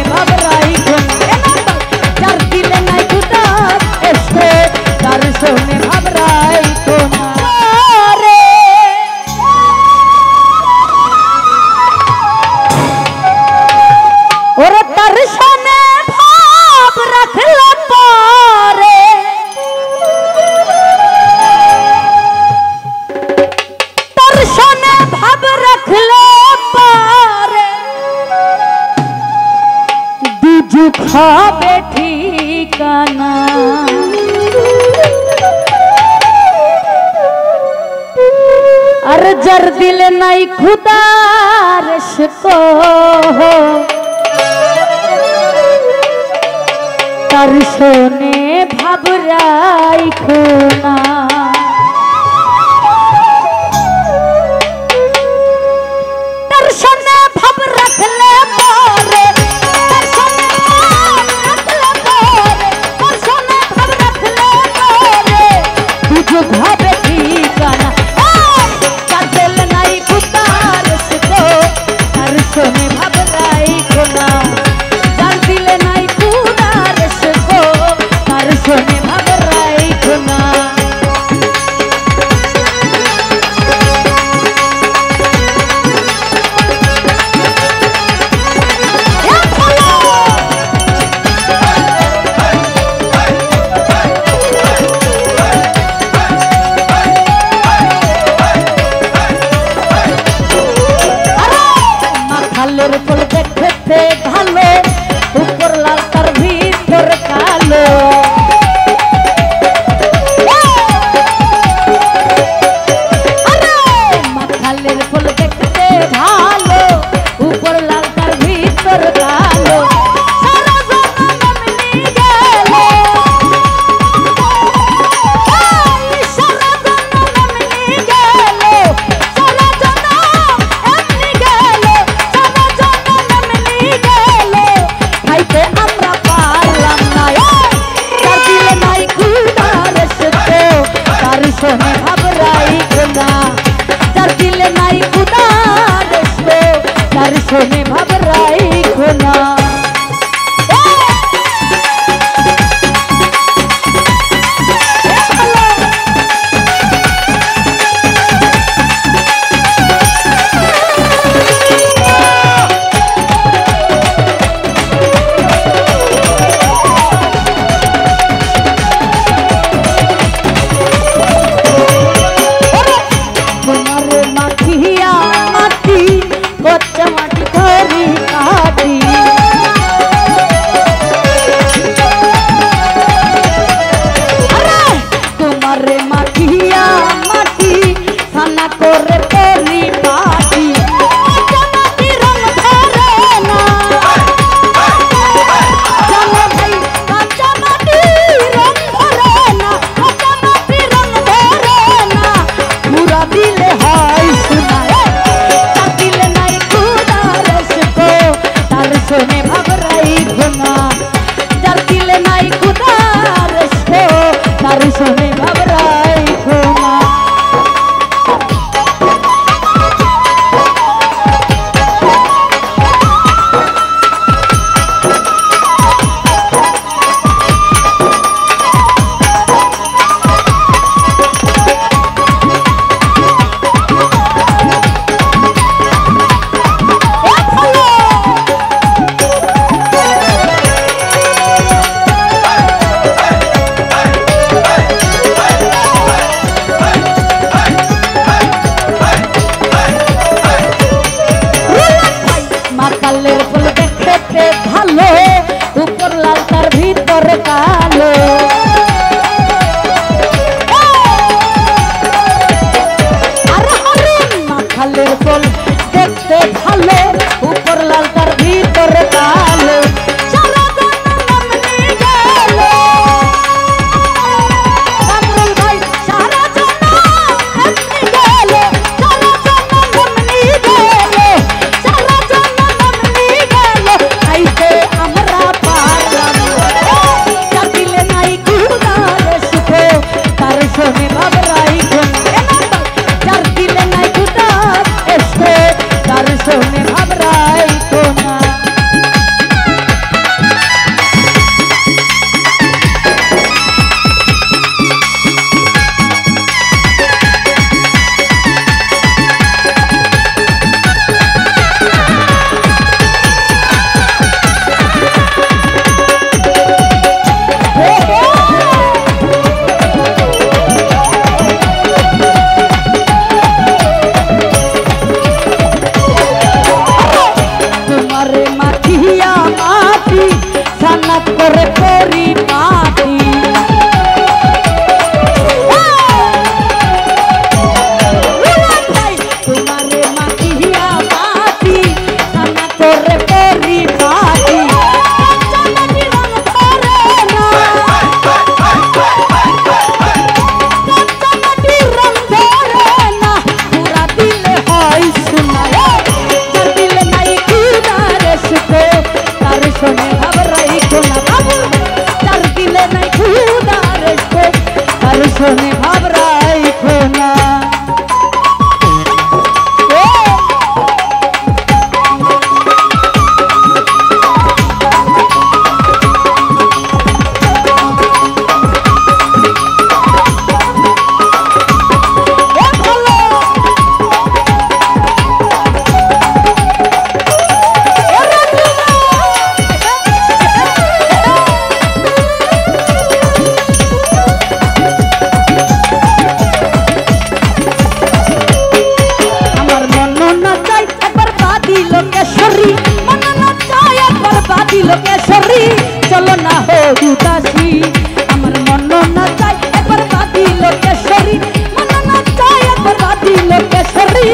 ভাবরাই যার দিলে নাই খুদা এসে তার শোনে ভাবরাই কোনা ওরে তার শোনে ভাব রাখলে পারে তার শোনে ভাব রাখলে পারে দুযুগ হবে ঠিকানা আর যার দিলে নাই খুদার শো তার শোনে ভাবরাই খোনা তার শোনে ভাব রাখলে পরে তার শোনে ভাব রাখলে পরে তার শোনে ভাব রাখলে পরে দুযুগ হবে ঠিকানা যার দিল নাই খুদার শো তার শোনে ভাবরাই খোনা যার দিলে নাই খুদার শো তার শোনে ভাবরাই খোনা মাথালের ফুল দেখতে ভালো উপর লাল তার ভিতর কালো মাথালের ফুল দেখতে ভালো উপর লাল তার ভিতর কালো সারা জনম নিয়ে গেল সারা জনম নিয়ে গেল সারা জনম এমনি গেল সারা জনম নিয়ে গেল খাইতে আমরা পারলাম না যার দিলে নাই খুদার শো তার শোনে ভাবরাই খোনা যার দিলে নাই খুদার শো তার শোনে ভাবরাই খোনা তোমারে মাখিয়া মাটি কচ্চা মাটি ধরি কাটি কেশরী চলো না হো উদাসী আমার মন না চাই একবার বাঁধিল কেশরী মন না চাই একবার বাঁধিল কেশরী